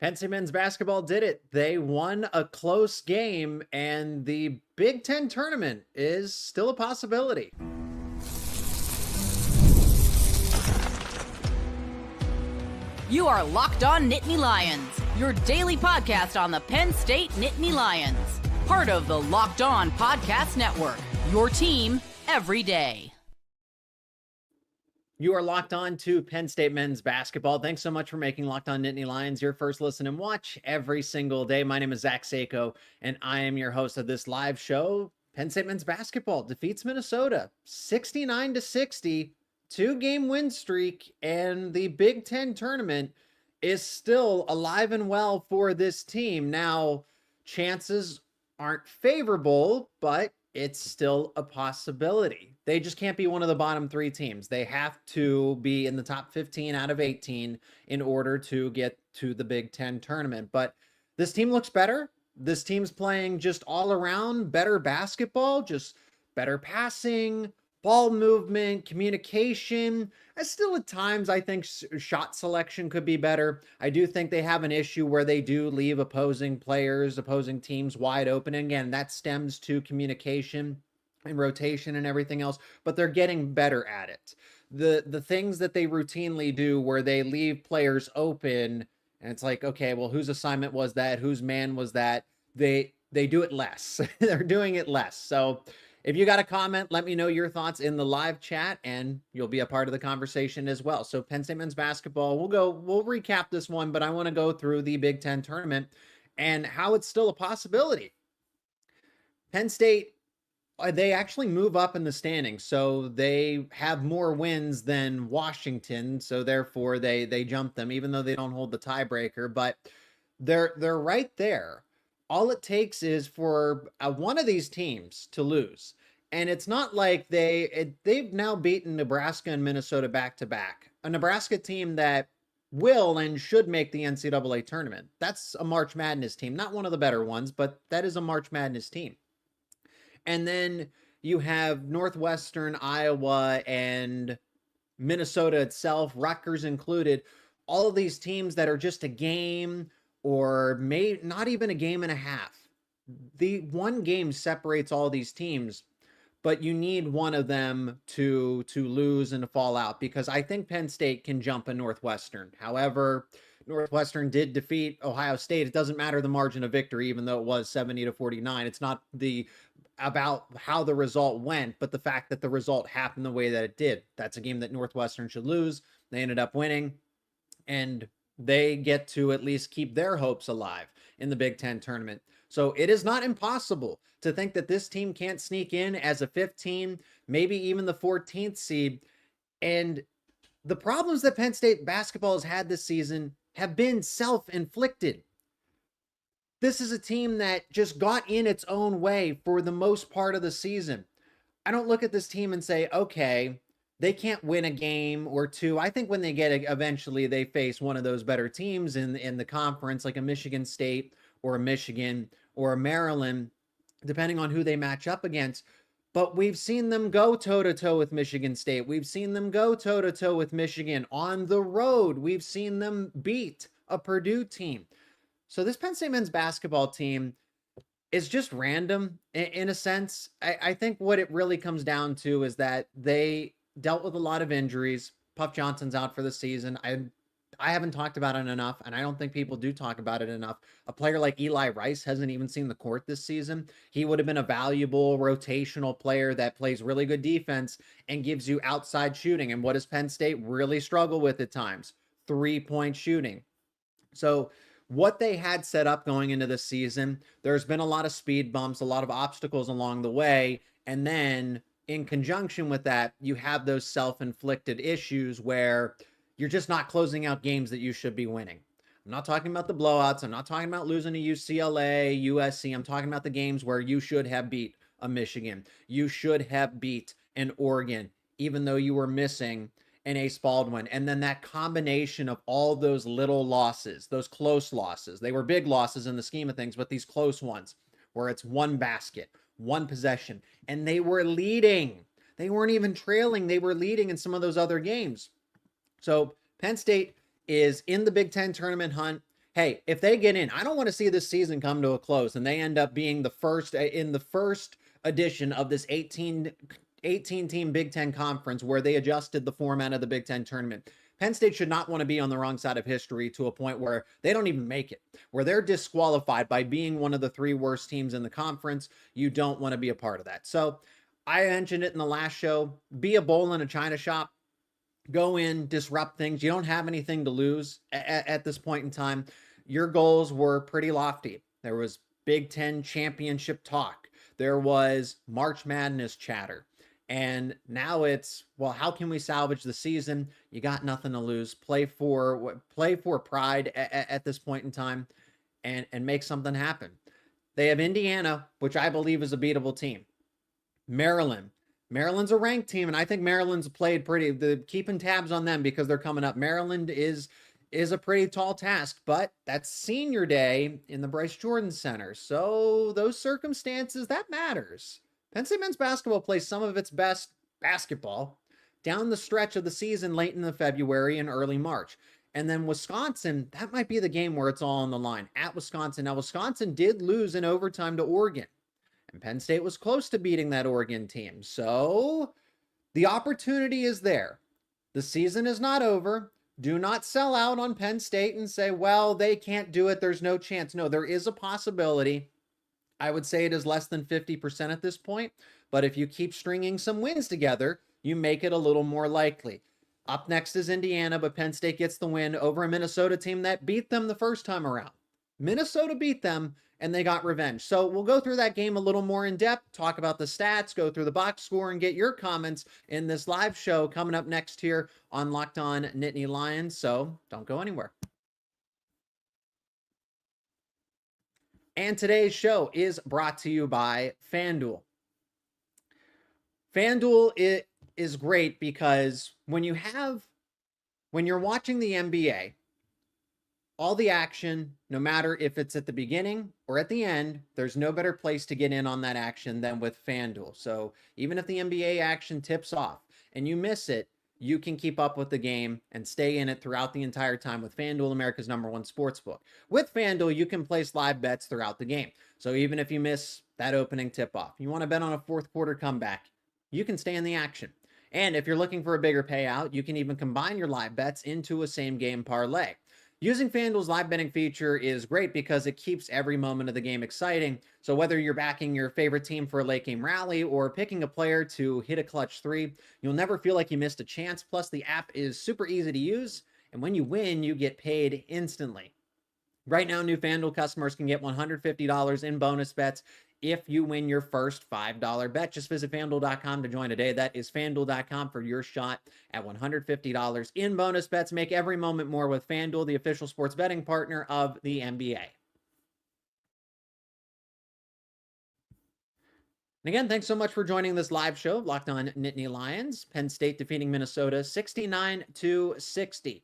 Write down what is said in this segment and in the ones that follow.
Penn State men's basketball did it. They won a close game, and the Big Ten tournament is still a possibility. You are Locked On Nittany Lions, your daily podcast on the Penn State Nittany Lions. Part of the Locked On Podcast Network, your team every day. You are locked on to Penn State men's basketball. Thanks so much for making Locked On Nittany Lions your first listen and watch every single day. My name is Zach Seyko, and I am your host of this live show. Penn State men's basketball defeats Minnesota 69-60, 2-game win streak, and the Big Ten tournament is still alive and well for this team. Now, chances aren't favorable, but it's still a possibility. They just can't be one of the bottom 3 teams. They have to be in the top 15 out of 18 in order to get to the Big Ten tournament. But this team looks better. This team's playing just all around better basketball, just better passing, ball movement, communication. Still at times, I think shot selection could be better. I do think they have an issue where they do leave opposing players, opposing teams wide open. And again, that stems to communication and rotation and everything else, but they're getting better at it. The things that they routinely do where they leave players open, and it's like, okay, well, whose assignment was that? Whose man was that? They do it less. They're doing it less. So if you got a comment, let me know your thoughts in the live chat, and you'll be a part of the conversation as well. So Penn State men's basketball, we'll recap this one, but I want to go through the Big Ten tournament and how it's still a possibility. Penn State, they actually move up in the standings, so they have more wins than Washington, so therefore they jump them, even though they don't hold the tiebreaker, but they're right there. All it takes is for one of these teams to lose. And it's not like they've now beaten Nebraska and Minnesota back-to-back. A Nebraska team that will and should make the NCAA tournament. That's a March Madness team. Not one of the better ones, but that is a March Madness team. And then you have Northwestern, Iowa, and Minnesota itself, Rutgers included. All of these teams that are just a game or not even a game and a half. The one game separates all these teams, but you need one of them to lose and to fall out, because I think Penn State can jump a Northwestern. However, Northwestern did defeat Ohio State. It doesn't matter the margin of victory, even though it was 70-49. It's not about how the result went, but the fact that the result happened the way that it did. That's a game that Northwestern should lose. They ended up winning, and they get to at least keep their hopes alive in the Big Ten tournament. So it is not impossible to think that this team can't sneak in as a 15, maybe even the 14th seed. And the problems that Penn State basketball has had this season have been self-inflicted. This is a team that just got in its own way for the most part of the season. I don't look at this team and say, okay, they can't win a game or two. I think when they get eventually they face one of those better teams in the conference, like a Michigan State or a Michigan or a Maryland, depending on who they match up against. But we've seen them go toe-to-toe with Michigan State. We've seen them go toe-to-toe with Michigan on the road. We've seen them beat a Purdue team. So this Penn State men's basketball team is just random in a sense. I think what it really comes down to is that they dealt with a lot of injuries. Puff Johnson's out for the season. I haven't talked about it enough, and I don't think people do talk about it enough. A player like Eli Rice hasn't even seen the court this season. He would have been a valuable rotational player that plays really good defense and gives you outside shooting. And what does Penn State really struggle with at times? 3-point shooting. So what they had set up going into the season, there's been a lot of speed bumps, a lot of obstacles along the way, and then in conjunction with that, you have those self-inflicted issues where you're just not closing out games that you should be winning. I'm not talking about the blowouts. I'm not talking about losing to UCLA, USC. I'm talking about the games where you should have beat a Michigan. You should have beat an Oregon, even though you were missing an Ace Baldwin. And then that combination of all those little losses, those close losses, they were big losses in the scheme of things, but these close ones where it's one basket, one possession, and they were leading. They weren't even trailing. They were leading in some of those other games. So Penn State is in the Big Ten tournament hunt, hey, if they get in, I don't want to see this season come to a close and they end up being the first in the first edition of this 18 team Big Ten conference where they adjusted the format of the Big Ten tournament. Penn State should not want to be on the wrong side of history to a point where they don't even make it, where they're disqualified by being one of the 3 worst teams in the conference. You don't want to be a part of that. So I mentioned it in the last show, be a bull in a china shop, go in, disrupt things. You don't have anything to lose at this point in time. Your goals were pretty lofty. There was Big Ten championship talk. There was March Madness chatter. And now it's, well, how can we salvage the season? You got nothing to lose. Play for pride at this point in time and make something happen. They have Indiana, which I believe is a beatable team. Maryland's a ranked team, and I think Maryland's played keeping tabs on them because they're coming up. Maryland is a pretty tall task, but that's senior day in the Bryce Jordan Center. So those circumstances, that matters. Penn State men's basketball plays some of its best basketball down the stretch of the season late in the February and early March. And then Wisconsin, that might be the game where it's all on the line at Wisconsin. Now, Wisconsin did lose in overtime to Oregon, and Penn State was close to beating that Oregon team. So the opportunity is there. The season is not over. Do not sell out on Penn State and say, well, they can't do it. There's no chance. No, there is a possibility. I would say it is less than 50% at this point, but if you keep stringing some wins together, you make it a little more likely. Up next is Indiana, but Penn State gets the win over a Minnesota team that beat them the first time around. Minnesota beat them, and they got revenge. So we'll go through that game a little more in depth, talk about the stats, go through the box score, and get your comments in this live show coming up next here on Locked On Nittany Lions. So don't go anywhere. And today's show is brought to you by FanDuel. FanDuel is great because when you're watching the NBA, all the action, no matter if it's at the beginning or at the end, there's no better place to get in on that action than with FanDuel. So even if the NBA action tips off and you miss it, you can keep up with the game and stay in it throughout the entire time with FanDuel, America's #1 sportsbook. With FanDuel, you can place live bets throughout the game. So even if you miss that opening tip-off, you want to bet on a fourth quarter comeback, you can stay in the action. And if you're looking for a bigger payout, you can even combine your live bets into a same-game parlay. Using FanDuel's live betting feature is great because it keeps every moment of the game exciting. So whether you're backing your favorite team for a late game rally or picking a player to hit a clutch 3, you'll never feel like you missed a chance. Plus, the app is super easy to use, and when you win, you get paid instantly. Right now, new FanDuel customers can get $150 in bonus bets if you win your first $5 bet. Just visit FanDuel.com to join today. That is FanDuel.com for your shot at $150 in bonus bets. Make every moment more with FanDuel, the official sports betting partner of the NBA. And again, thanks so much for joining this live show, Locked On Nittany Lions. Penn State defeating Minnesota 69-60.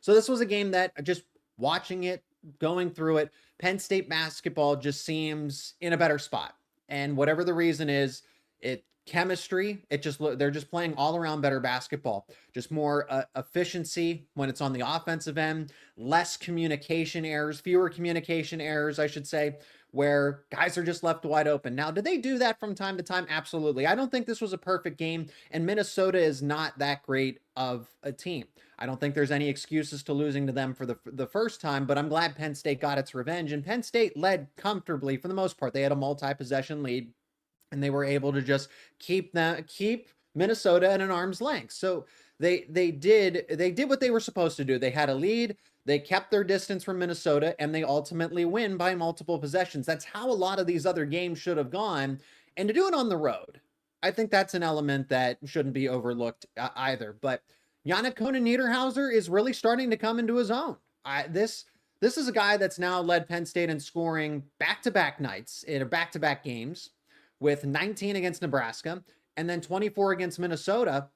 So this was a game that, just watching it, going through it, Penn State basketball just seems in a better spot. And whatever the reason is, chemistry, they're just playing all around better basketball. Just more efficiency when it's on the offensive end, less communication errors, fewer communication errors, I should say, where guys are just left wide open. Now, did they do that from time to time? Absolutely. I don't think this was a perfect game, and Minnesota is not that great of a team. I don't think there's any excuses to losing to them for the first time, but I'm glad Penn State got its revenge, and Penn State led comfortably for the most part. They had a multi-possession lead, and they were able to just keep Minnesota at an arm's length. So they did what they were supposed to do. They had a lead, they kept their distance from Minnesota, and they ultimately win by multiple possessions. That's how a lot of these other games should have gone, and to do it on the road, I think that's an element that shouldn't be overlooked either. But Yannick Koenen-Niederhauser is really starting to come into his own. This is a guy that's now led Penn State in scoring back-to-back nights in back-to-back games, with 19 against Nebraska and then 24 against Minnesota.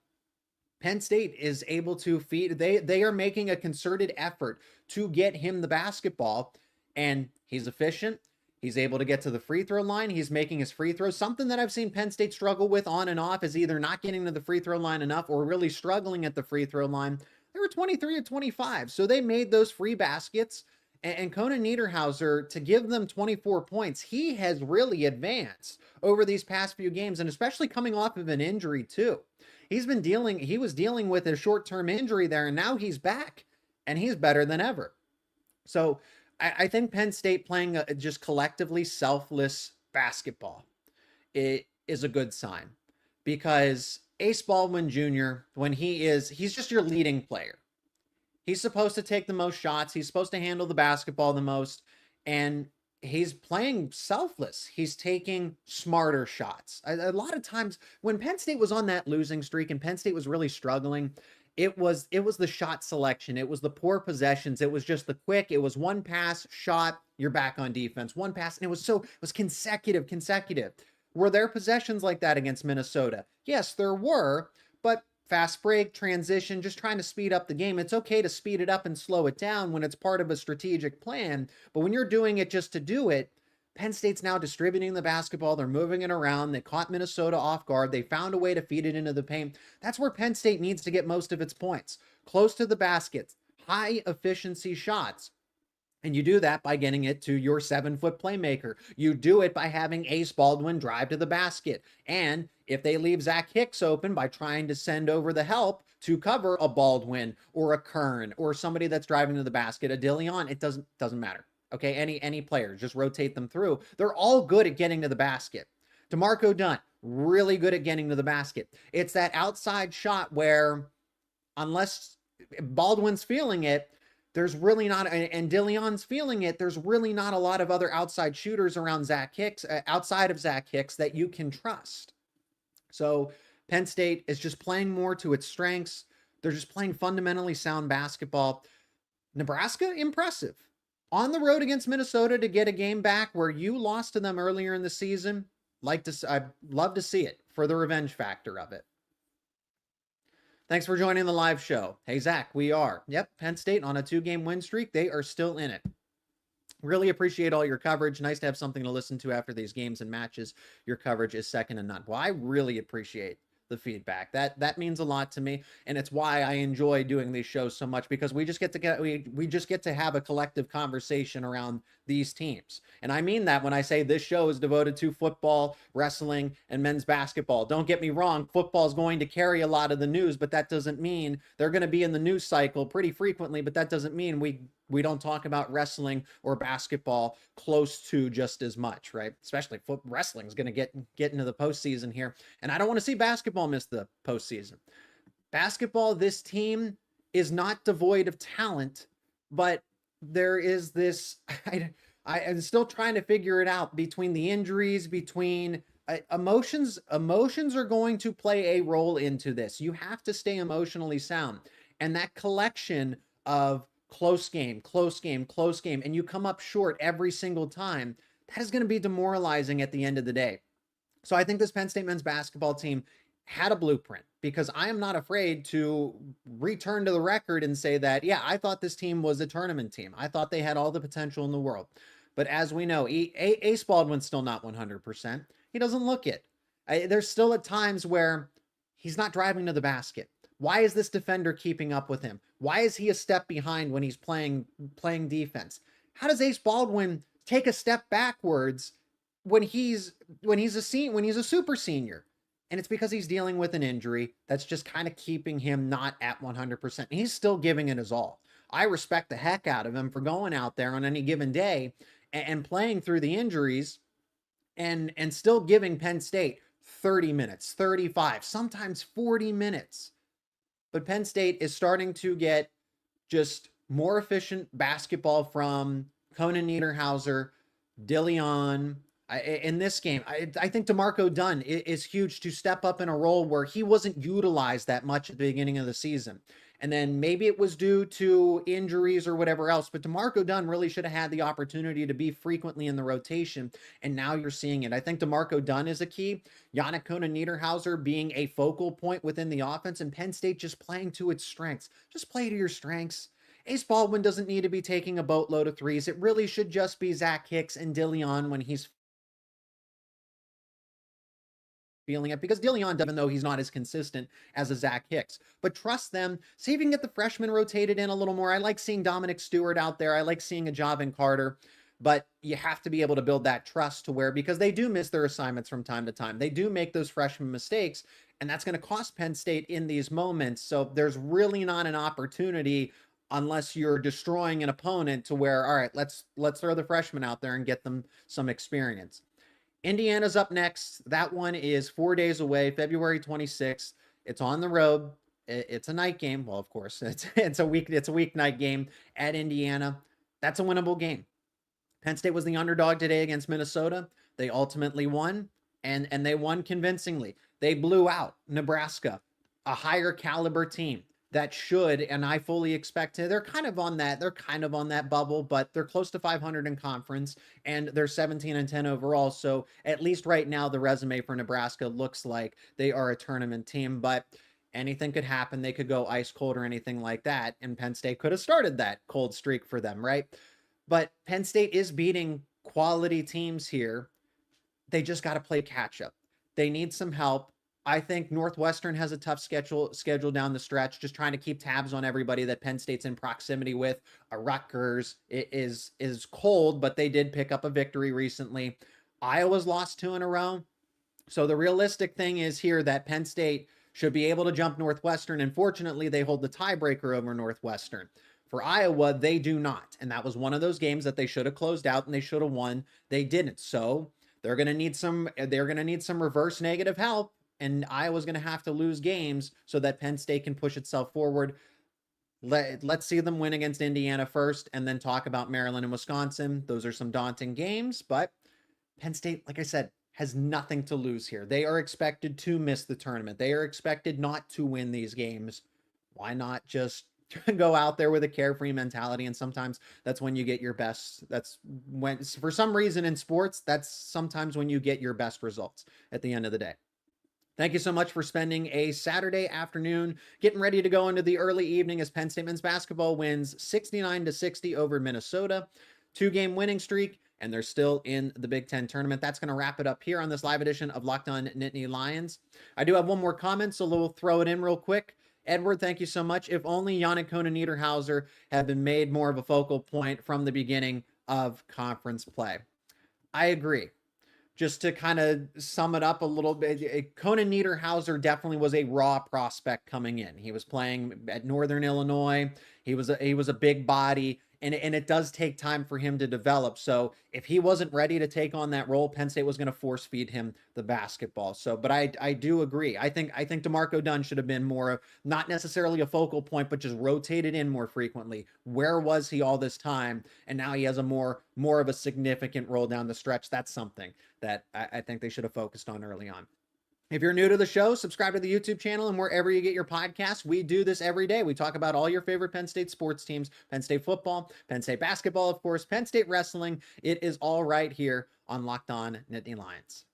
Penn State is able to feed, they are making a concerted effort to get him the basketball, and he's efficient. He's able to get to the free throw line. He's making his free throws. Something that I've seen Penn State struggle with on and off is either not getting to the free throw line enough or really struggling at the free throw line. They were 23 of 25. So they made those free baskets And Conan Niederhauser, to give them 24 points, he has really advanced over these past few games, and especially coming off of an injury too. He was dealing with a short-term injury there, and now he's back, and he's better than ever. So I think Penn State playing just collectively selfless basketball, it is a good sign, because Ace Baldwin Jr., when he's just your leading player. He's supposed to take the most shots. He's supposed to handle the basketball the most. And he's playing selfless. He's taking smarter shots. A lot of times when Penn State was on that losing streak and Penn State was really struggling, it was the shot selection. It was the poor possessions. It was just the quick. It was one pass, shot, you're back on defense. One pass. And it was consecutive. Were there possessions like that against Minnesota? Yes, there were, but fast break, transition, just trying to speed up the game. It's okay to speed it up and slow it down when it's part of a strategic plan, but when you're doing it just to do it, Penn State's now distributing the basketball. They're moving it around. They caught Minnesota off guard. They found a way to feed it into the paint. That's where Penn State needs to get most of its points. Close to the basket, high efficiency shots. And you do that by getting it to your 7-foot playmaker. You do it by having Ace Baldwin drive to the basket. And if they leave Zach Hicks open by trying to send over the help to cover a Baldwin or a Kern or somebody that's driving to the basket, a Dillion, it doesn't matter. Okay, any player, just rotate them through. They're all good at getting to the basket. DeMarco Dunn, really good at getting to the basket. It's that outside shot where, unless Baldwin's feeling it, there's really not, and Dillion's feeling it, there's really not a lot of other outside shooters around Zach Hicks, outside of Zach Hicks, that you can trust. So Penn State is just playing more to its strengths. They're just playing fundamentally sound basketball. Nebraska, impressive. On the road against Minnesota to get a game back where you lost to them earlier in the season, I'd love to see it for the revenge factor of it. Thanks for joining the live show. Hey, Zach, Penn State on a 2-game win streak. They are still in it. Really appreciate all your coverage. Nice to have something to listen to after these games and matches. Your coverage is second to none. Well, I really appreciate the feedback. That means a lot to me, and it's why I enjoy doing these shows so much, because we just get to have a collective conversation around these teams. And I mean that when I say this show is devoted to football, wrestling, and men's basketball. Don't get me wrong, football is going to carry a lot of the news, but that doesn't mean they're going to be in the news cycle pretty frequently, but that doesn't mean we don't talk about wrestling or basketball close to just as much, right? Especially wrestling is going to get into the postseason here. And I don't want to see basketball miss the postseason. Basketball, this team is not devoid of talent, but there is this, I am still trying to figure it out between the injuries, between emotions. Emotions are going to play a role into this. You have to stay emotionally sound. And that collection of close game, and you come up short every single time, that is going to be demoralizing at the end of the day. So I think this Penn State men's basketball team had a blueprint, because I am not afraid to return to the record and say that, yeah, I thought this team was a tournament team. I thought they had all the potential in the world. But as we know, Ace Baldwin's still not 100%. He doesn't look it. There's still at times where he's not driving to the basket. Why is this defender keeping up with him? Why is he a step behind when he's playing defense? How does Ace Baldwin take a step backwards when he's a super senior? And it's because he's dealing with an injury that's just kind of keeping him not at 100%. He's still giving it his all. I respect the heck out of him for going out there on any given day and playing through the injuries and still giving Penn State 30 minutes, 35, sometimes 40 minutes. But Penn State is starting to get just more efficient basketball from Conan Niederhauser, Dillion. In this game, I think DeMarco Dunn is huge to step up in a role where he wasn't utilized that much at the beginning of the season. And then maybe it was due to injuries or whatever else, but DeMarco Dunn really should have had the opportunity to be frequently in the rotation, and now you're seeing it. I think DeMarco Dunn is a key. Yannick Conan Niederhauser being a focal point within the offense, and Penn State just playing to its strengths. Just play to your strengths. Ace Baldwin doesn't need to be taking a boatload of threes. It really should just be Zach Hicks and Dillion when he's feeling it because DeLeon, even though he's not as consistent as a Zach Hicks, but trust them. See if you can get the freshmen rotated in a little more. I like seeing Dominic Stewart out there. I like seeing a Javin Carter, but you have to be able to build that trust to where, because they do miss their assignments from time to time. They do make those freshman mistakes, and that's going to cost Penn State in these moments. So there's really not an opportunity unless you're destroying an opponent to where, all right, let's throw the freshmen out there and get them some experience. Indiana's up next. That one is 4 days away, February 26th. It's on the road. It's a night game. Well, of course, it's a weeknight game at Indiana. That's a winnable game. Penn State was the underdog today against Minnesota. They ultimately won, and they won convincingly. They blew out Nebraska, a higher caliber team that should, and I fully expect to, they're kind of on that bubble, but they're close to 500 in conference, and they're 17-10 overall. So at least right now, the resume for Nebraska looks like they are a tournament team, but anything could happen. They could go ice cold or anything like that, and Penn State could have started that cold streak for them, right? But Penn State is beating quality teams here. They just got to play catch up. They need some help. I think Northwestern has a tough schedule down the stretch, just trying to keep tabs on everybody that Penn State's in proximity with. Rutgers is cold, but they did pick up a victory recently. Iowa's lost 2 in a row. So the realistic thing is here that Penn State should be able to jump Northwestern, and fortunately, they hold the tiebreaker over Northwestern. For Iowa, they do not, and that was one of those games that they should have closed out and they should have won. They didn't, so they're going to need some reverse negative help. And Iowa's going to have to lose games so that Penn State can push itself forward. Let's see them win against Indiana first and then talk about Maryland and Wisconsin. Those are some daunting games, but Penn State, like I said, has nothing to lose here. They are expected to miss the tournament. They are expected not to win these games. Why not just go out there with a carefree mentality? And sometimes that's when you get your best. That's when, for some reason in sports, that's sometimes when you get your best results at the end of the day. Thank you so much for spending a Saturday afternoon getting ready to go into the early evening as Penn State men's basketball wins 69-60 over Minnesota. 2-game winning streak, and they're still in the Big Ten tournament. That's going to wrap it up here on this live edition of Locked On Nittany Lions. I do have one more comment, so we'll throw it in real quick. Edward, thank you so much. If only Yannick Koenen-Niederhauser had been made more of a focal point from the beginning of conference play. I agree. Just to kind of sum it up a little bit, Koenen-Niederhauser definitely was a raw prospect coming in. He was playing at Northern Illinois. He was a big body, and it does take time for him to develop. So if he wasn't ready to take on that role, Penn State was going to force feed him the basketball. So, but I do agree. I think DeMarco Dunn should have been more of, not necessarily a focal point, but just rotated in more frequently. Where was he all this time? And now he has a more of a significant role down the stretch. That's something that I think they should have focused on early on. If you're new to the show, subscribe to the YouTube channel and wherever you get your podcasts. We do this every day. We talk about all your favorite Penn State sports teams, Penn State football, Penn State basketball, of course, Penn State wrestling. It is all right here on Locked On Nittany Lions.